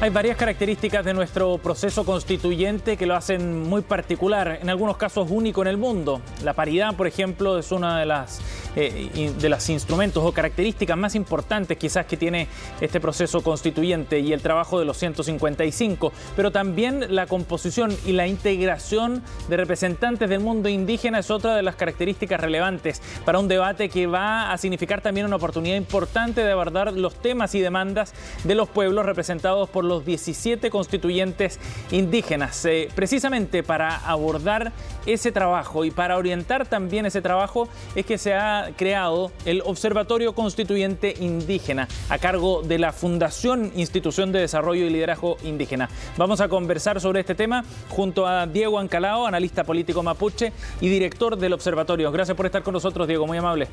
Hay varias características de nuestro proceso constituyente que lo hacen muy particular, en algunos casos único en el mundo. La paridad, por ejemplo, es una de los instrumentos o características más importantes quizás que tiene este proceso constituyente y el trabajo de los 155, pero también la composición y la integración de representantes del mundo indígena es otra de las características relevantes para un debate que va a significar también una oportunidad importante de abordar los temas y demandas de los pueblos representados por los 17 constituyentes indígenas. Precisamente para abordar ese trabajo y para orientar también ese trabajo es que se ha creado el Observatorio Constituyente Indígena a cargo de la Fundación Institución de Desarrollo y Liderazgo Indígena. Vamos a conversar sobre este tema junto a Diego Ancalao, analista político mapuche y director del observatorio. Gracias por estar con nosotros, Diego, muy amable.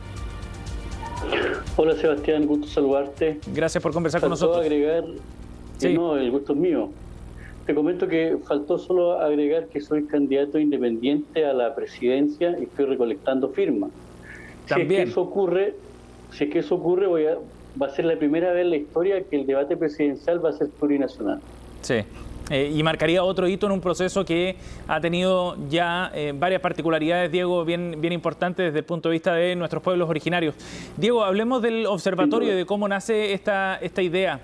Hola Sebastián, gusto saludarte. Gracias por conversar con nosotros. Agregar, sí. No, el gusto es mío. Te comento que faltó solo agregar que soy candidato independiente a la presidencia y estoy recolectando firmas. También. Si es que eso ocurre, va a ser la primera vez en la historia que el debate presidencial va a ser plurinacional. Sí. Y marcaría otro hito en un proceso que ha tenido ya varias particularidades, Diego, bien importantes desde el punto de vista de nuestros pueblos originarios. Diego, hablemos del observatorio y de cómo nace esta idea,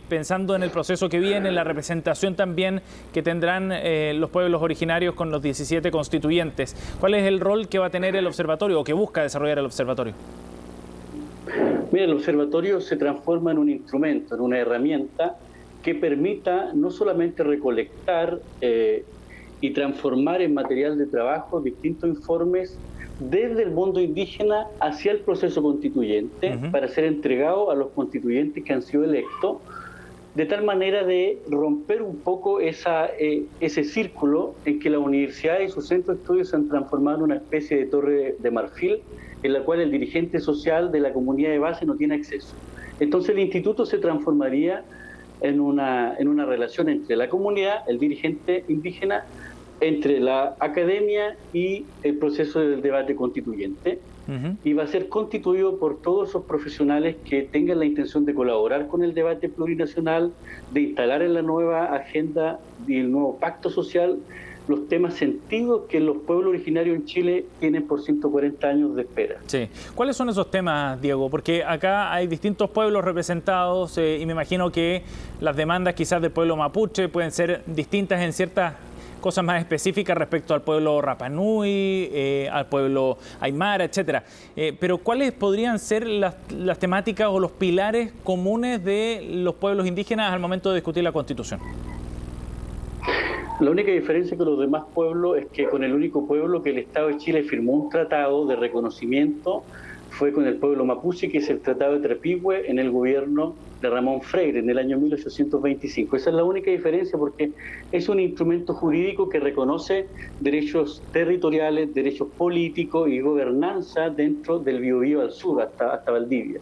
pensando en el proceso que viene, en la representación también que tendrán los pueblos originarios con los 17 constituyentes. ¿Cuál es el rol que va a tener el observatorio o que busca desarrollar el observatorio? Mira, el observatorio se transforma en un instrumento, en una herramienta que permita no solamente recolectar y transformar en material de trabajo distintos informes desde el mundo indígena hacia el proceso constituyente para ser entregado a los constituyentes que han sido electos, de tal manera de romper un poco ese círculo en que la universidad y sus centros de estudios se han transformado en una especie de torre de marfil en la cual el dirigente social de la comunidad de base no tiene acceso. Entonces el instituto se transformaría en una relación entre la comunidad, el dirigente indígena, entre la academia y el proceso del debate constituyente, y va a ser constituido por todos esos profesionales que tengan la intención de colaborar con el debate plurinacional, de instalar en la nueva agenda y el nuevo pacto social los temas sentidos que los pueblos originarios en Chile tienen por 140 años de espera. Sí. ¿Cuáles son esos temas, Diego? Porque acá hay distintos pueblos representados y me imagino que las demandas quizás del pueblo mapuche pueden ser distintas en ciertas cosas más específicas respecto al pueblo Rapa Nui, al pueblo Aymara, etcétera. Pero ¿cuáles podrían ser las temáticas o los pilares comunes de los pueblos indígenas al momento de discutir la Constitución? La única diferencia con los demás pueblos es que con el único pueblo que el Estado de Chile firmó un tratado de reconocimiento fue con el pueblo mapuche, que es el Tratado de Trapigüe en el gobierno de Ramón Freire en el año 1825. Esa es la única diferencia porque es un instrumento jurídico que reconoce derechos territoriales, derechos políticos y gobernanza dentro del Biobío al sur, hasta Valdivia.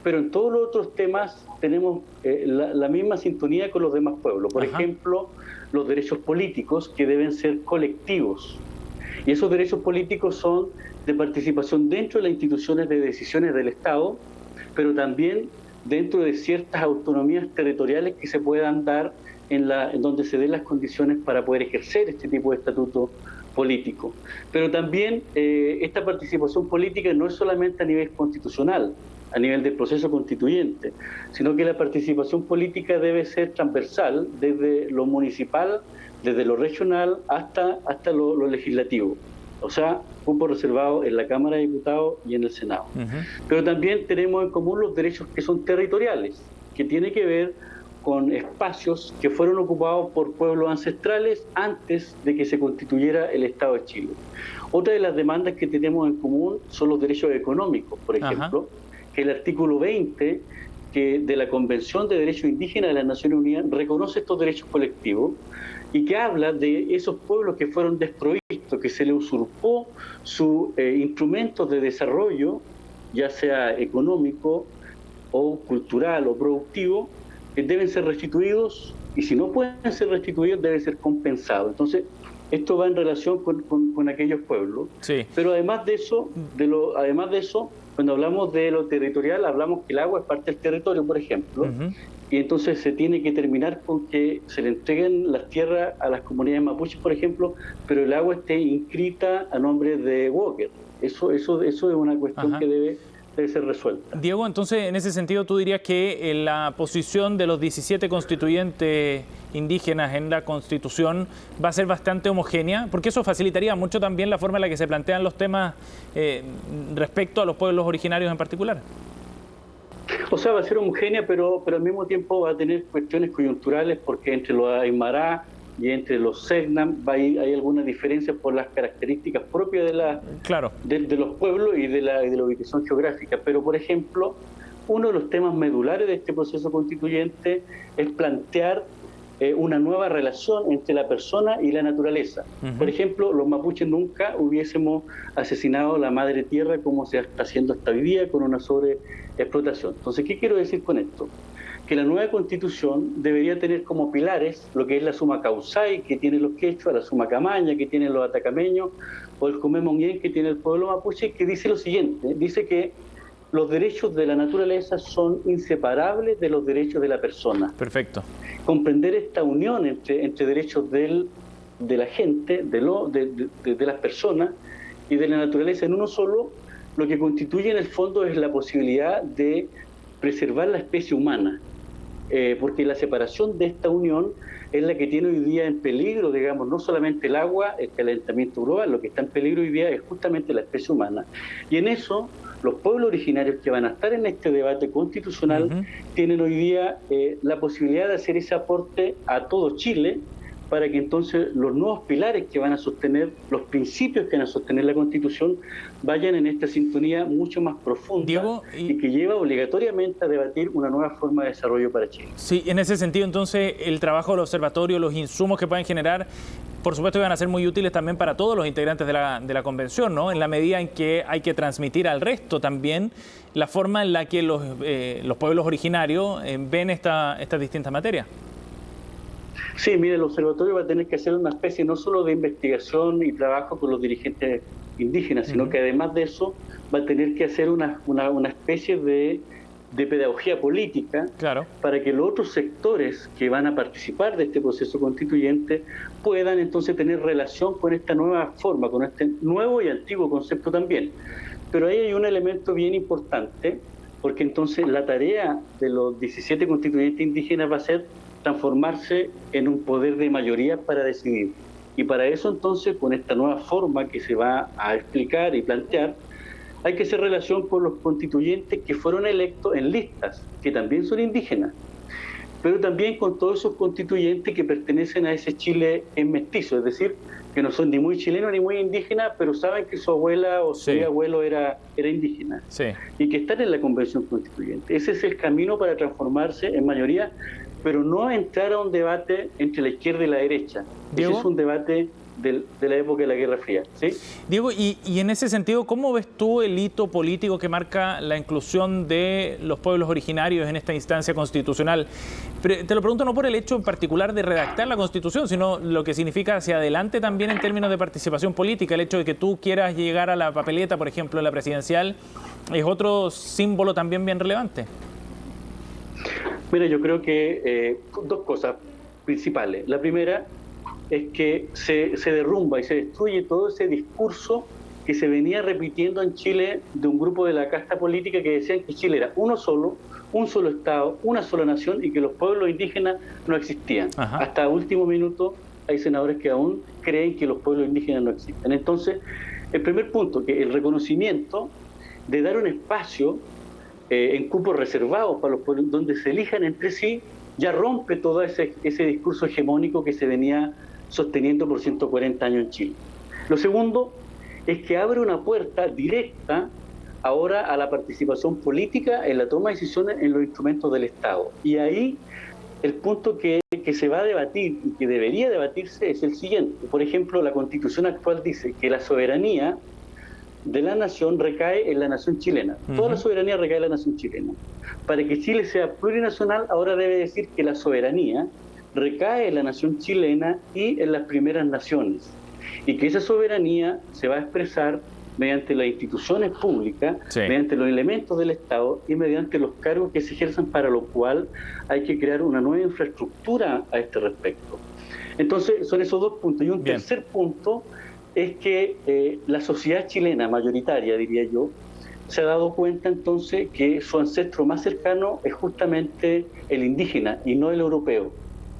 Pero en todos los otros temas tenemos la misma sintonía con los demás pueblos. Por ejemplo, los derechos políticos que deben ser colectivos. Y esos derechos políticos son de participación dentro de las instituciones de decisiones del Estado, pero también dentro de ciertas autonomías territoriales que se puedan dar en donde se den las condiciones para poder ejercer este tipo de estatuto político. Pero también esta participación política no es solamente a nivel constitucional, a nivel del proceso constituyente, sino que la participación política debe ser transversal desde lo municipal, desde lo regional hasta lo legislativo. O sea, cupo reservado en la Cámara de Diputados y en el Senado. Pero también tenemos en común los derechos que son territoriales, que tiene que ver con espacios que fueron ocupados por pueblos ancestrales antes de que se constituyera el Estado de Chile. Otra de las demandas que tenemos en común son los derechos económicos, por ejemplo, que el artículo 20 de la Convención de Derechos Indígenas de las Naciones Unidas reconoce estos derechos colectivos y que habla de esos pueblos que fueron desprovistos, que se les usurpó sus instrumentos de desarrollo, ya sea económico o cultural o productivo, que deben ser restituidos y si no pueden ser restituidos deben ser compensados. Entonces, Esto va en relación con aquellos pueblos. Sí. Pero además de eso, cuando hablamos de lo territorial, hablamos que el agua es parte del territorio, por ejemplo, y entonces se tiene que terminar con que se le entreguen las tierras a las comunidades mapuches, por ejemplo, pero el agua esté inscrita a nombre de Walker. Eso es una cuestión que debe ser resuelta. Diego, entonces, en ese sentido, ¿tú dirías que la posición de los 17 constituyentes indígenas en la Constitución va a ser bastante homogénea? Porque eso facilitaría mucho también la forma en la que se plantean los temas respecto a los pueblos originarios en particular. O sea, va a ser homogénea, pero al mismo tiempo va a tener cuestiones coyunturales, porque entre los Aymara y entre los Selknam hay alguna diferencia por las características propias de los pueblos y de la ubicación geográfica. Pero, por ejemplo, uno de los temas medulares de este proceso constituyente es plantear una nueva relación entre la persona y la naturaleza. Por ejemplo, los mapuches nunca hubiésemos asesinado a la madre tierra como se está haciendo hasta hoy día con una sobreexplotación. Entonces, ¿qué quiero decir con esto? Que la nueva Constitución debería tener como pilares lo que es la suma causai que tienen los quechuas, la suma camaña que tienen los atacameños, o el comemonguén que tiene el pueblo mapuche, que dice lo siguiente: dice que los derechos de la naturaleza son inseparables de los derechos de la persona. Perfecto. Comprender esta unión entre derechos de la gente, de las personas y de la naturaleza en uno solo, lo que constituye en el fondo es la posibilidad de preservar la especie humana. Porque la separación de esta unión es la que tiene hoy día en peligro, digamos, no solamente el agua, el calentamiento global, lo que está en peligro hoy día es justamente la especie humana. Y en eso, los pueblos originarios que van a estar en este debate constitucional tienen hoy día la posibilidad de hacer ese aporte a todo Chile, para que entonces los nuevos pilares que van a sostener, los principios que van a sostener la Constitución, vayan en esta sintonía mucho más profunda, Diego, y que lleva obligatoriamente a debatir una nueva forma de desarrollo para Chile. Sí, en ese sentido, entonces, el trabajo del observatorio, los insumos que pueden generar, por supuesto que van a ser muy útiles también para todos los integrantes de la convención, ¿no? En la medida en que hay que transmitir al resto también la forma en la que los pueblos originarios ven estas distintas materias. Sí, mire, el observatorio va a tener que hacer una especie no solo de investigación y trabajo con los dirigentes indígenas, sino que además de eso va a tener que hacer una especie de pedagogía política, claro, para que los otros sectores que van a participar de este proceso constituyente puedan entonces tener relación con esta nueva forma, con este nuevo y antiguo concepto también. Pero ahí hay un elemento bien importante, porque entonces la tarea de los 17 constituyentes indígenas va a ser transformarse en un poder de mayoría para decidir. Y para eso entonces, con esta nueva forma que se va a explicar y plantear, hay que hacer relación con los constituyentes que fueron electos en listas, que también son indígenas, pero también con todos esos constituyentes que pertenecen a ese Chile en mestizo, es decir, que no son ni muy chilenos ni muy indígenas, pero saben que su abuela o su abuelo era indígena, y que están en la Convención Constituyente. Ese es el camino para transformarse en mayoría, pero no entrar a un debate entre la izquierda y la derecha. Diego, ese es un debate de la época de la Guerra Fría. ¿Sí? Diego, y en ese sentido, ¿cómo ves tú el hito político que marca la inclusión de los pueblos originarios en esta instancia constitucional? Te lo pregunto no por el hecho en particular de redactar la Constitución, sino lo que significa hacia adelante también en términos de participación política. El hecho de que tú quieras llegar a la papeleta, por ejemplo, en la presidencial, es otro símbolo también bien relevante. Mira, yo creo que dos cosas principales. La primera es que se derrumba y se destruye todo ese discurso que se venía repitiendo en Chile de un grupo de la casta política que decían que Chile era uno solo, un solo Estado, una sola nación y que los pueblos indígenas no existían. Hasta último minuto hay senadores que aún creen que los pueblos indígenas no existen. Entonces, el primer punto, que el reconocimiento de dar un espacio en cupos reservados para los pueblos, donde se elijan entre sí, ya rompe todo ese discurso hegemónico que se venía sosteniendo por 140 años en Chile. Lo segundo es que abre una puerta directa ahora a la participación política en la toma de decisiones en los instrumentos del Estado. Y ahí el punto que se va a debatir y que debería debatirse es el siguiente. Por ejemplo, la Constitución actual dice que la soberanía de la nación recae en la nación chilena. Toda la soberanía recae en la nación chilena. Para que Chile sea plurinacional, ahora debe decir que la soberanía recae en la nación chilena y en las primeras naciones. y que esa soberanía se va a expresar mediante las instituciones públicas, mediante los elementos del Estado y mediante los cargos que se ejerzan, para lo cual hay que crear una nueva infraestructura a este respecto. Entonces, son esos dos puntos. Y un tercer punto es que la sociedad chilena mayoritaria, diría yo, se ha dado cuenta entonces que su ancestro más cercano es justamente el indígena y no el europeo.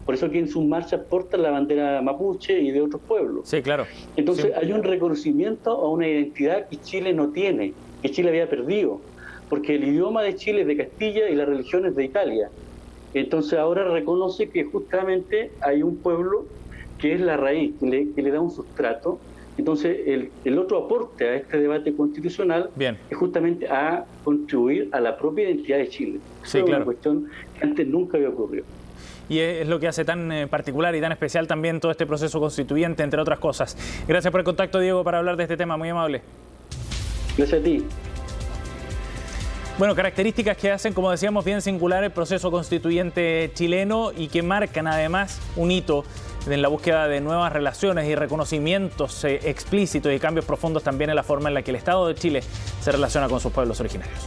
Por eso que en sus marchas portan la bandera mapuche y de otros pueblos. Sí, claro. Entonces hay un reconocimiento a una identidad que Chile no tiene, que Chile había perdido, porque el idioma de Chile es de Castilla y la religión es de Italia. Entonces ahora reconoce que justamente hay un pueblo que es la raíz, que le da un sustrato. Entonces el otro aporte a este debate constitucional es justamente a contribuir a la propia identidad de Chile. Sí, es claro. Una cuestión que antes nunca había ocurrido. Y es lo que hace tan particular y tan especial también todo este proceso constituyente, entre otras cosas. Gracias por el contacto, Diego, para hablar de este tema. Muy amable. Gracias a ti. Bueno, características que hacen, como decíamos, bien singular el proceso constituyente chileno y que marcan además un hito en la búsqueda de nuevas relaciones y reconocimientos explícitos y cambios profundos también en la forma en la que el Estado de Chile se relaciona con sus pueblos originarios.